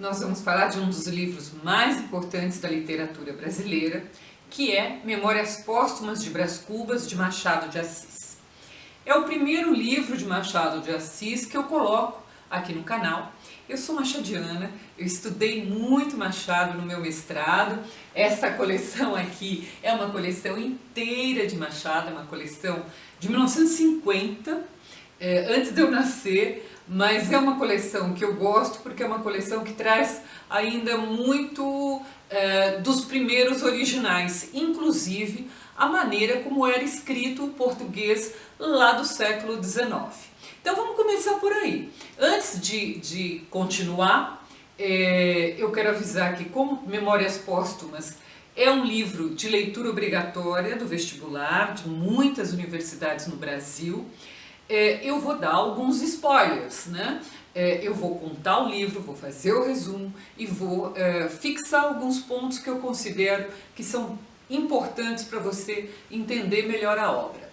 nós vamos falar de um dos livros mais importantes da literatura brasileira, que é Memórias Póstumas de Brás Cubas, de Machado de Assis. É o primeiro livro de Machado de Assis que eu coloco aqui no canal. Eu sou machadiana, eu estudei muito Machado no meu mestrado. Essa coleção aqui é uma coleção inteira de Machado, é uma coleção de 1950, antes de eu nascer, mas é uma coleção que eu gosto porque é uma coleção que traz ainda muito dos primeiros originais, inclusive a maneira como era escrito o português lá do século XIX. Então vamos começar por aí. Antes de continuar, eu quero avisar que como Memórias Póstumas é um livro de leitura obrigatória do vestibular de muitas universidades no Brasil, eu vou dar alguns spoilers, né? Eu vou contar o livro, vou fazer o resumo e vou fixar alguns pontos que eu considero que são importantes para você entender melhor a obra.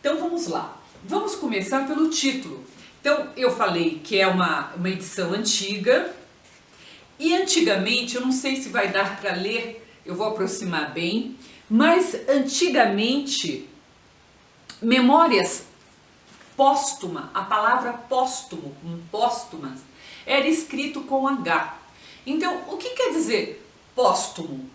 Então vamos lá. Vamos começar pelo título. Então eu falei que é uma edição antiga e antigamente, eu não sei se vai dar para ler, eu vou aproximar bem, mas antigamente Memórias Póstuma, a palavra póstumo, póstumas, era escrito com H. Então, o que quer dizer póstumo?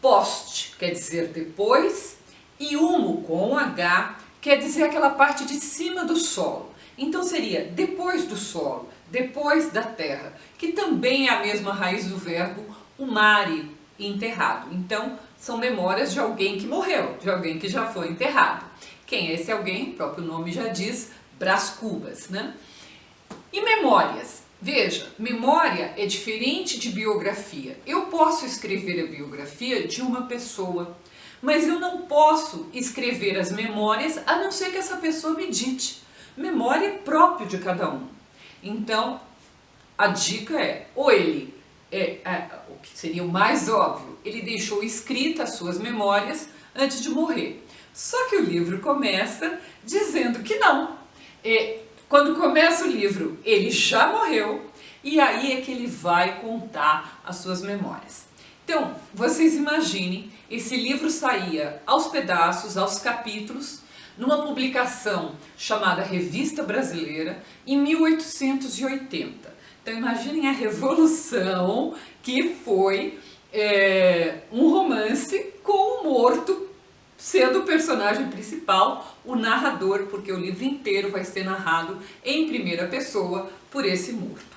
Post quer dizer depois e humo com H quer dizer aquela parte de cima do solo. Então seria depois do solo, depois da terra, que também é a mesma raiz do verbo humare, enterrado. Então são memórias de alguém que morreu, de alguém que já foi enterrado. Quem é esse alguém? O próprio nome já diz, Brás Cubas, né? E memórias? Veja, memória é diferente de biografia. Eu posso escrever a biografia de uma pessoa, mas eu não posso escrever as memórias a não ser que essa pessoa me dite. Memória é próprio de cada um. Então, a dica é, ou ele, o que seria o mais óbvio, ele deixou escrita as suas memórias antes de morrer. Só que o livro começa dizendo que não. Quando começa o livro, ele já morreu e aí é que ele vai contar as suas memórias. Então, vocês imaginem, esse livro saía aos pedaços, aos capítulos, numa publicação chamada Revista Brasileira, em 1880. Então, imaginem a revolução que foi um romance com o morto sendo o personagem principal, o narrador, porque o livro inteiro vai ser narrado em primeira pessoa por esse morto.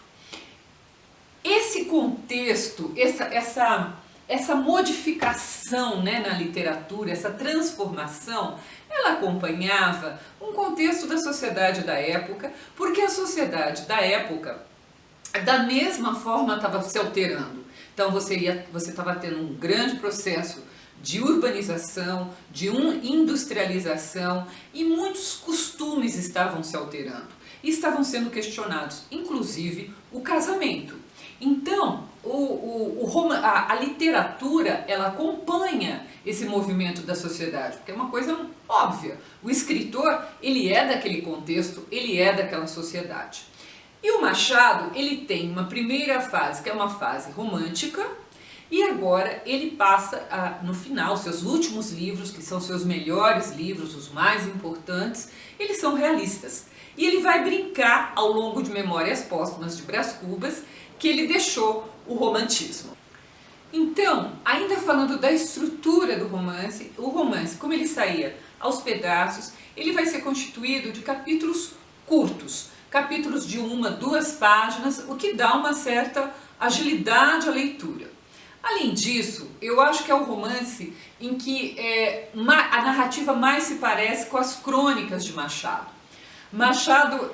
Esse contexto, essa modificação, né, na literatura, essa transformação, ela acompanhava um contexto da sociedade da época, porque a sociedade da época, da mesma forma, estava se alterando. Então você estava tendo um grande processo de urbanização, de industrialização e muitos costumes estavam se alterando e estavam sendo questionados, inclusive o casamento. Então, a literatura, ela acompanha esse movimento da sociedade, porque é uma coisa óbvia. O escritor, ele é daquele contexto, ele é daquela sociedade. E o Machado, ele tem uma primeira fase, que é uma fase romântica, e agora ele passa, no final, seus últimos livros, que são seus melhores livros, os mais importantes, eles são realistas. E ele vai brincar ao longo de Memórias Póstumas de Brás Cubas, que ele deixou o romantismo. Então, ainda falando da estrutura do romance, o romance, como ele saía aos pedaços, ele vai ser constituído de capítulos curtos, capítulos de 1, 2 páginas, o que dá uma certa agilidade à leitura. Além disso, eu acho que é um romance em que a narrativa mais se parece com as crônicas de Machado. Machado,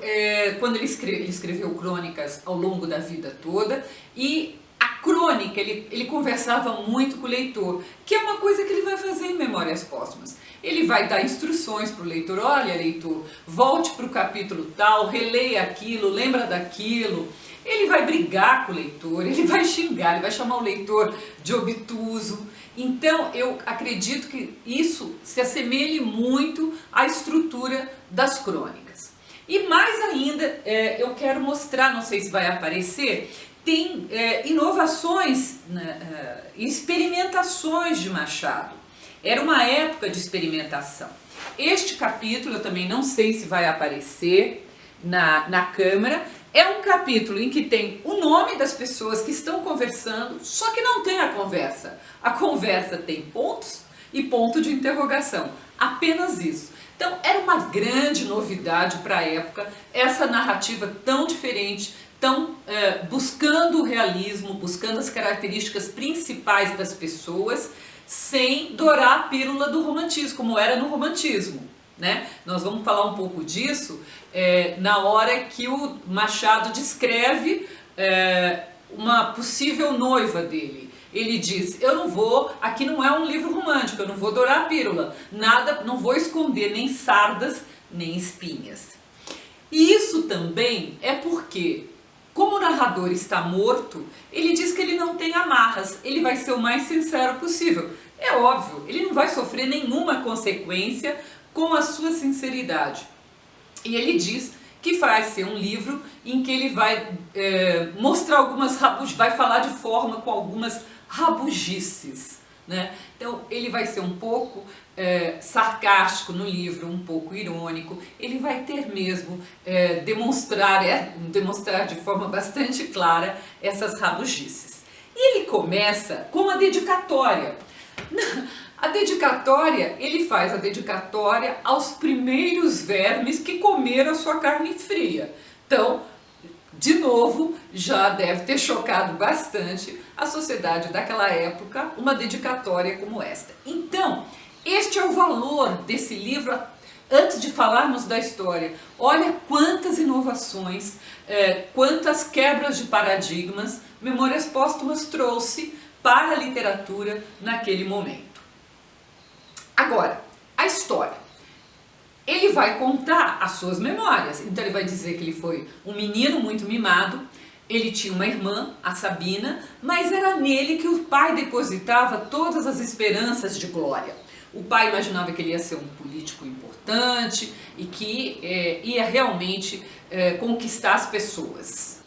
quando ele escreveu crônicas ao longo da vida toda, e a crônica, ele conversava muito com o leitor, que é uma coisa que ele vai fazer em Memórias Póstumas. Ele vai dar instruções para o leitor, olha leitor, volte para o capítulo tal, releia aquilo, lembra daquilo. Ele vai brigar com o leitor, ele vai xingar, ele vai chamar o leitor de obtuso. Então, eu acredito que isso se assemelhe muito à estrutura das crônicas. E mais ainda, eu quero mostrar, não sei se vai aparecer, tem inovações, né, experimentações de Machado. Era uma época de experimentação. Este capítulo, eu também não sei se vai aparecer na câmera, é um capítulo em que tem o nome das pessoas que estão conversando, só que não tem a conversa. A conversa tem pontos e ponto de interrogação, apenas isso. Então era uma grande novidade para a época, essa narrativa tão diferente, tão buscando o realismo, buscando as características principais das pessoas, sem dourar a pílula do romantismo, como era no romantismo. Né? Nós vamos falar um pouco disso na hora que o Machado descreve uma possível noiva dele. Ele diz, eu não vou, aqui não é um livro romântico, eu não vou dourar a pílula, nada, não vou esconder nem sardas, nem espinhas. E isso também é porque, como o narrador está morto, ele diz que ele não tem amarras, ele vai ser o mais sincero possível. É óbvio, ele não vai sofrer nenhuma consequência com a sua sinceridade. E ele diz que vai ser um livro em que ele vai mostrar vai falar de forma com algumas rabugices, né? Então ele vai ser um pouco sarcástico no livro, um pouco irônico, ele vai ter mesmo demonstrar de forma bastante clara essas rabugices. E ele começa com uma dedicatória. A dedicatória, ele faz a dedicatória aos primeiros vermes que comeram a sua carne fria. Então, de novo, já deve ter chocado bastante a sociedade daquela época, uma dedicatória como esta. Então, este é o valor desse livro, antes de falarmos da história. Olha quantas inovações, quantas quebras de paradigmas Memórias Póstumas trouxe para a literatura naquele momento. Agora, a história. Ele vai contar as suas memórias, então ele vai dizer que ele foi um menino muito mimado, ele tinha uma irmã, a Sabina, mas era nele que o pai depositava todas as esperanças de glória. O pai imaginava que ele ia ser um político importante e que ia realmente conquistar as pessoas.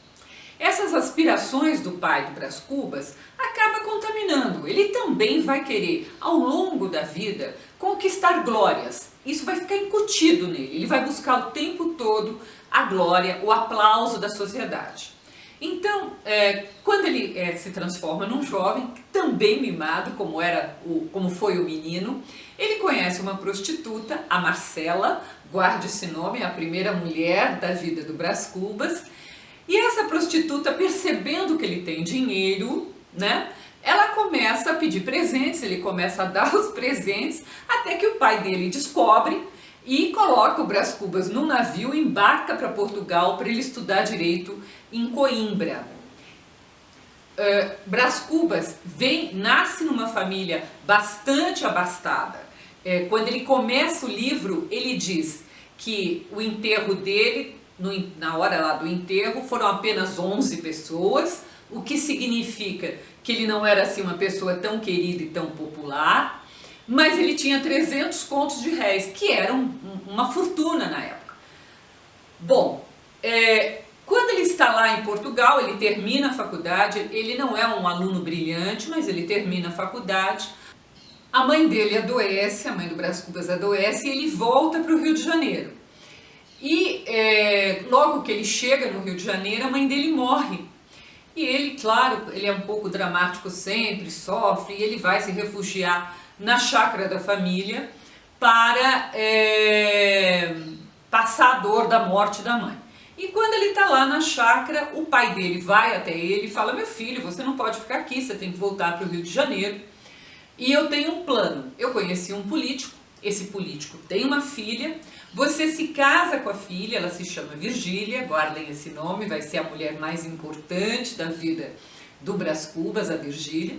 Essas aspirações do pai do Brás Cubas acaba contaminando. Ele também vai querer, ao longo da vida, conquistar glórias. Isso vai ficar incutido nele. Ele vai buscar o tempo todo a glória, o aplauso da sociedade. Então, quando ele se transforma num jovem, também mimado, como foi o menino, ele conhece uma prostituta, a Marcela, guarde esse nome, é a primeira mulher da vida do Brás Cubas. E essa prostituta, percebendo que ele tem dinheiro, né, ela começa a pedir presentes, ele começa a dar os presentes, até que o pai dele descobre e coloca o Brás Cubas num navio, embarca para Portugal para ele estudar direito em Coimbra. Brás Cubas nasce numa família bastante abastada. Quando ele começa o livro, ele diz que o enterro dele, na hora lá do enterro, foram apenas 11 pessoas, o que significa que ele não era assim uma pessoa tão querida e tão popular, mas ele tinha 300 contos de réis, que eram uma fortuna na época. Bom, quando ele está lá em Portugal, ele termina a faculdade, ele não é um aluno brilhante, mas ele termina a faculdade. A mãe dele adoece, a mãe do Brás Cubas adoece, e ele volta para o Rio de Janeiro. E logo que ele chega no Rio de Janeiro, a mãe dele morre. E ele, claro, ele é um pouco dramático sempre, sofre, e ele vai se refugiar na chácara da família para passar a dor da morte da mãe. E quando ele está lá na chácara, o pai dele vai até ele e fala: meu filho, você não pode ficar aqui, você tem que voltar para o Rio de Janeiro. E eu tenho um plano. Eu conheci um político, esse político tem uma filha, você se casa com a filha, ela se chama Virgília, guardem esse nome, vai ser a mulher mais importante da vida do Brás Cubas, a Virgília.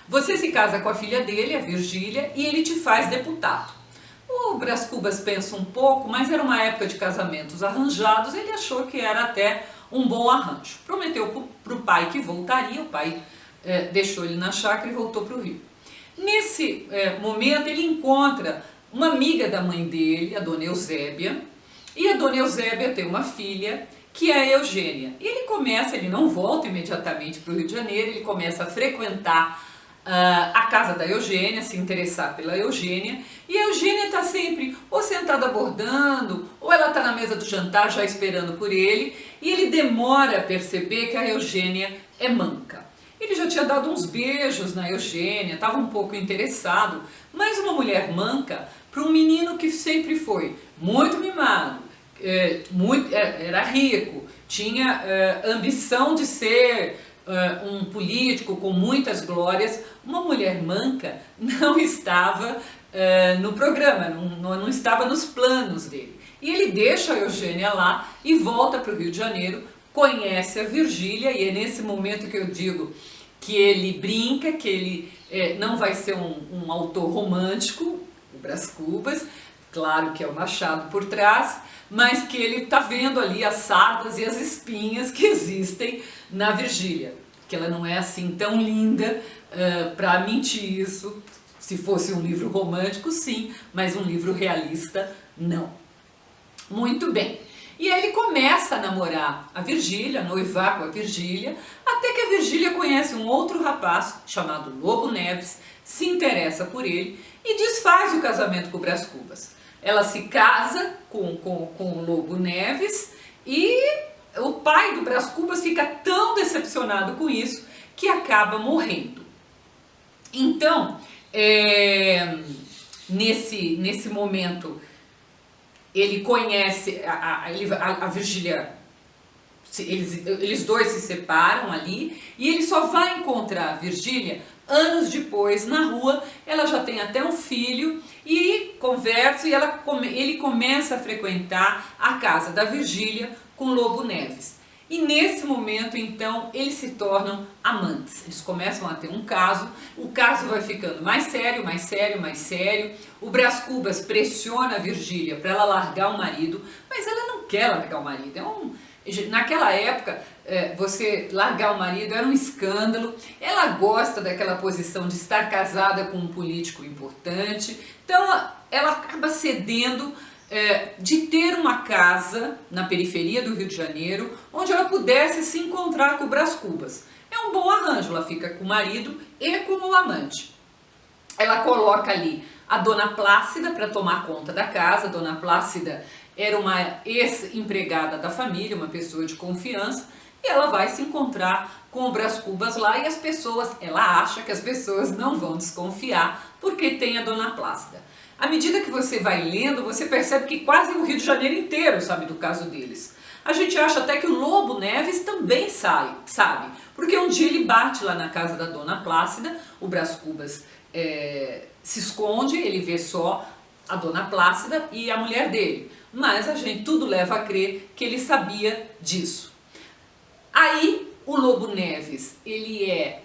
Você se casa com a filha dele, a Virgília, e ele te faz deputado. O Brás Cubas pensa um pouco, mas era uma época de casamentos arranjados, ele achou que era até um bom arranjo. Prometeu para o pai que voltaria, o pai deixou ele na chácara e voltou para o Rio. Nesse momento ele encontra uma amiga da mãe dele, a Dona Eusébia, e a Dona Eusébia tem uma filha que é a Eugênia. E ele não volta imediatamente para o Rio de Janeiro, ele começa a frequentar a casa da Eugênia, se interessar pela Eugênia, e a Eugênia está sempre ou sentada bordando, ou ela está na mesa do jantar já esperando por ele, e ele demora a perceber que a Eugênia é manca. Ele já tinha dado uns beijos na Eugênia, estava um pouco interessado, mas uma mulher manca, para um menino que sempre foi muito mimado, era rico, tinha ambição de ser um político com muitas glórias, uma mulher manca não estava no programa, não estava nos planos dele. E ele deixa a Eugênia lá e volta para o Rio de Janeiro, conhece a Virgília, e é nesse momento que eu digo que ele brinca, que ele não vai ser um autor romântico, o Brás Cubas, claro que é o Machado por trás, mas que ele está vendo ali as sardas e as espinhas que existem na Virgília, que ela não é assim tão linda para mentir isso. Se fosse um livro romântico, sim, mas um livro realista, não. Muito bem. E aí ele começa a namorar a Virgília, noivar com a Virgília, até que a Virgília conhece um outro rapaz chamado Lobo Neves, se interessa por ele e desfaz o casamento com o Brás Cubas. Ela se casa com o Lobo Neves e o pai do Brás Cubas fica tão decepcionado com isso que acaba morrendo. Então, nesse momento, ele conhece a Virgília, eles dois se separam ali e ele só vai encontrar a Virgília anos depois na rua. Ela já tem até um filho e conversa, e ele começa a frequentar a casa da Virgília com Lobo Neves. E nesse momento, então, eles se tornam amantes. Eles começam a ter um caso, o caso vai ficando mais sério, mais sério, mais sério. O Brás Cubas pressiona a Virgília para ela largar o marido, mas ela não quer largar o marido. Naquela época, você largar o marido era um escândalo. Ela gosta daquela posição de estar casada com um político importante, então ela acaba cedendo de ter uma casa na periferia do Rio de Janeiro, onde ela pudesse se encontrar com o Brás Cubas. É um bom arranjo, ela fica com o marido e com o amante. Ela coloca ali a Dona Plácida para tomar conta da casa. A Dona Plácida era uma ex-empregada da família, uma pessoa de confiança, e ela vai se encontrar com o Brás Cubas lá, e ela acha que as pessoas não vão desconfiar porque tem a Dona Plácida. À medida que você vai lendo, você percebe que quase o Rio de Janeiro inteiro sabe do caso deles. A gente acha até que o Lobo Neves também sabe, porque um dia ele bate lá na casa da Dona Plácida, o Brás Cubas se esconde, ele vê só a Dona Plácida e a mulher dele, mas tudo leva a crer que ele sabia disso. Aí o Lobo Neves, ele é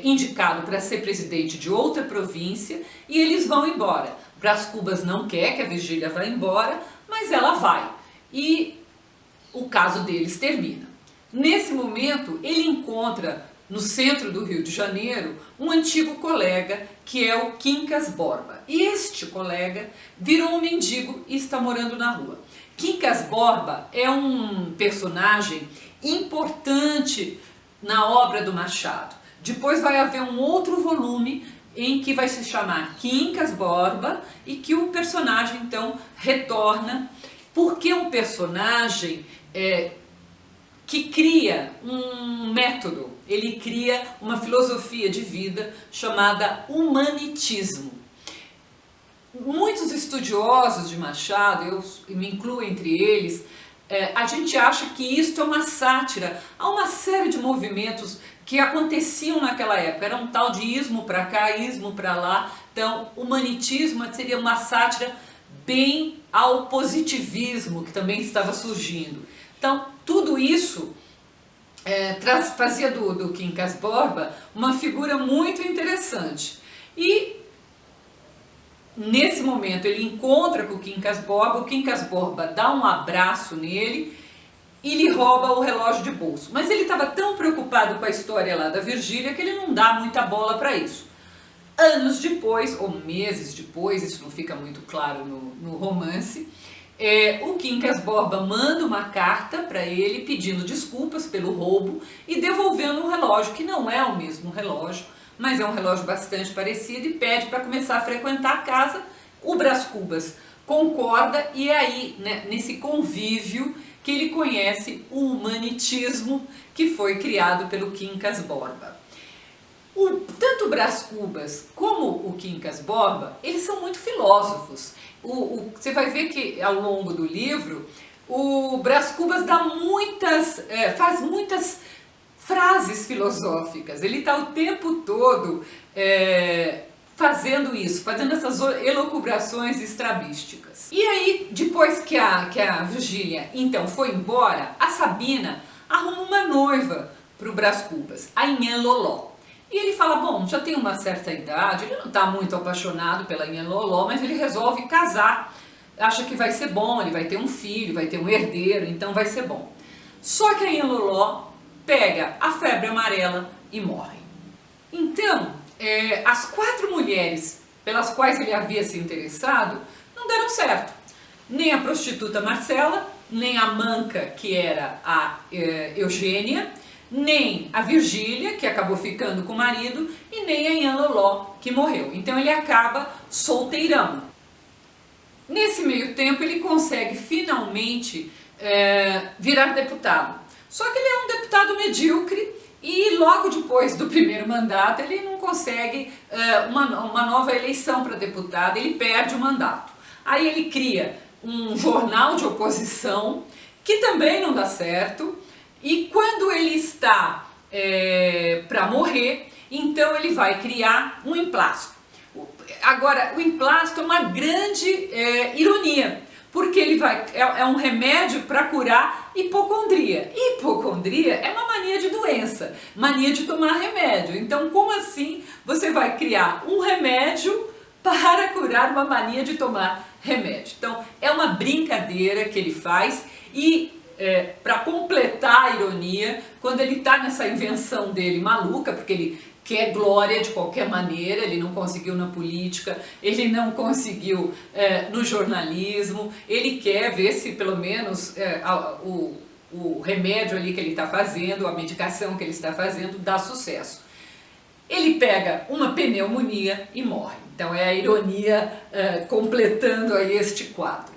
indicado para ser presidente de outra província e eles vão embora. Brás Cubas não quer que a Virgília vá embora, mas ela vai e o caso deles termina. Nesse momento ele encontra no centro do Rio de Janeiro um antigo colega que é o Quincas Borba, e este colega virou um mendigo e está morando na rua. Quincas Borba é um personagem importante na obra do Machado. Depois vai haver um outro volume em que vai se chamar Quincas Borba e que o personagem então retorna, porque é um personagem que cria um método, ele cria uma filosofia de vida chamada humanitismo. Muitos estudiosos de Machado, eu me incluo entre eles, a gente acha que isto é uma sátira a uma série de movimentos que aconteciam naquela época. Era um tal de ismo para cá, ismo para lá. Então, humanitismo seria uma sátira bem ao positivismo que também estava surgindo. Então, tudo isso fazia do Quincas Borba uma figura muito interessante. E nesse momento ele encontra com o Quincas Borba dá um abraço nele e lhe rouba o relógio de bolso. Mas ele estava tão preocupado com a história lá da Virgília que ele não dá muita bola para isso. Anos depois, ou meses depois, isso não fica muito claro no romance, o Quincas Borba manda uma carta para ele pedindo desculpas pelo roubo e devolvendo um relógio que não é o mesmo relógio, mas é um relógio bastante parecido, e pede para começar a frequentar a casa. O Brás Cubas concorda, e é aí, né, nesse convívio, que ele conhece o humanitismo que foi criado pelo Quincas Borba. Tanto o Brás Cubas como o Quincas Borba, eles são muito filósofos. Você vai ver que ao longo do livro, o Brás Cubas faz muitas frases filosóficas. Ele está o tempo todo fazendo isso, fazendo essas elucubrações estrabísticas. E aí, depois que a Virgília então foi embora, a Sabina arruma uma noiva para o Brás Cubas, a Inhã Loló. E ele fala, bom, já tem uma certa idade, ele não está muito apaixonado pela Inhã Loló, mas ele resolve casar. Acha que vai ser bom, ele vai ter um filho, vai ter um herdeiro, então vai ser bom. Só que a Inhã Loló pega a febre amarela e morre. Então, as 4 mulheres pelas quais ele havia se interessado não deram certo. Nem a prostituta Marcela, nem a manca, que era a Eugênia, nem a Virgília, que acabou ficando com o marido, e nem a Inhã Loló, que morreu. Então ele acaba solteirão. Nesse meio tempo ele consegue finalmente virar deputado. Só que ele é um deputado medíocre e logo depois do primeiro mandato ele não consegue uma nova eleição para deputado, ele perde o mandato. Aí ele cria um jornal de oposição que também não dá certo. E quando ele está para morrer, então ele vai criar um emplasto. Agora, o emplasto é uma grande ironia, porque ele é um remédio para curar hipocondria. Hipocondria é uma mania de doença, mania de tomar remédio. Então, como assim você vai criar um remédio para curar uma mania de tomar remédio? Então, é uma brincadeira que ele faz. E para completar a ironia, quando ele está nessa invenção dele maluca, porque ele quer glória de qualquer maneira, ele não conseguiu na política, ele não conseguiu no jornalismo, ele quer ver se pelo menos o remédio ali que ele está fazendo, a medicação que ele está fazendo, dá sucesso. Ele pega uma pneumonia e morre. Então é a ironia completando aí este quadro.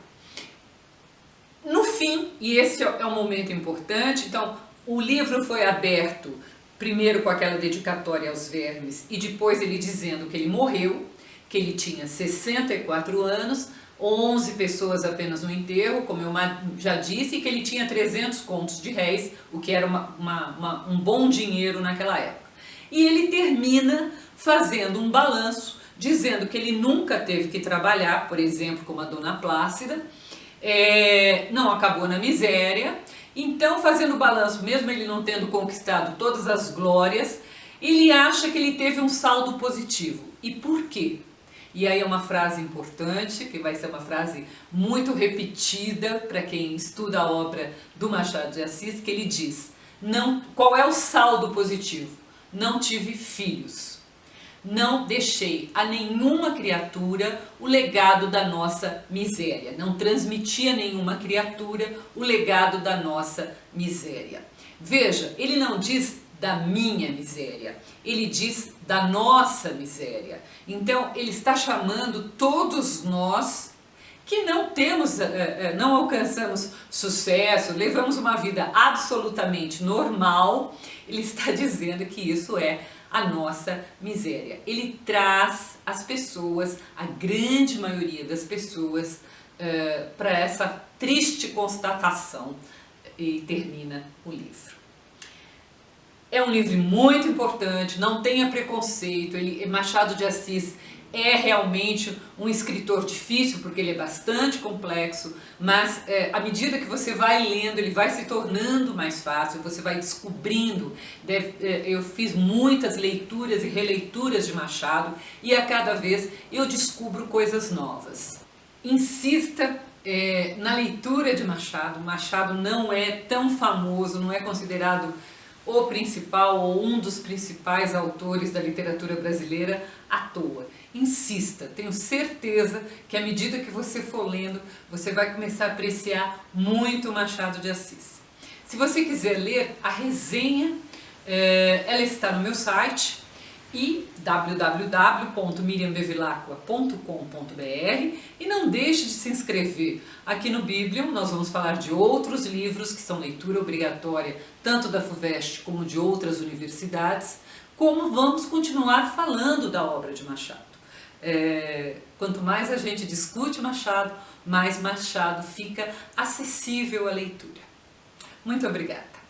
No fim, e esse é um momento importante, então o livro foi aberto primeiro com aquela dedicatória aos vermes e depois ele dizendo que ele morreu, que ele tinha 64 anos, 11 pessoas apenas no enterro, como eu já disse, e que ele tinha 300 contos de réis, o que era um bom dinheiro naquela época. E ele termina fazendo um balanço, dizendo que ele nunca teve que trabalhar, por exemplo, como a Dona Plácida, não acabou na miséria. Então, fazendo o balanço, mesmo ele não tendo conquistado todas as glórias, ele acha que ele teve um saldo positivo. E por quê? E aí é uma frase importante, que vai ser uma frase muito repetida para quem estuda a obra do Machado de Assis, que ele diz, qual é o saldo positivo? Não tive filhos. Não deixei a nenhuma criatura o legado da nossa miséria. Não transmiti a nenhuma criatura o legado da nossa miséria. Veja, ele não diz da minha miséria, ele diz da nossa miséria. Então, ele está chamando todos nós que não alcançamos sucesso, levamos uma vida absolutamente normal, ele está dizendo que isso é a nossa miséria. Ele traz as pessoas, a grande maioria das pessoas, para essa triste constatação, e termina o livro. É um livro muito importante, não tenha preconceito, Machado de Assis é realmente um escritor difícil, porque ele é bastante complexo, mas à medida que você vai lendo, ele vai se tornando mais fácil, você vai descobrindo. Eu fiz muitas leituras e releituras de Machado, e a cada vez eu descubro coisas novas. Insista na leitura de Machado. Machado não é tão famoso, não é considerado o principal ou um dos principais autores da literatura brasileira à toa. Insista, tenho certeza que à medida que você for lendo, você vai começar a apreciar muito Machado de Assis. Se você quiser ler a resenha, ela está no meu site e www.miriambevilacqua.com.br, e não deixe de se inscrever aqui no Biblium. Nós vamos falar de outros livros que são leitura obrigatória tanto da FUVEST como de outras universidades, como vamos continuar falando da obra de Machado. Quanto mais a gente discute Machado, mais Machado fica acessível à leitura. Muito obrigada!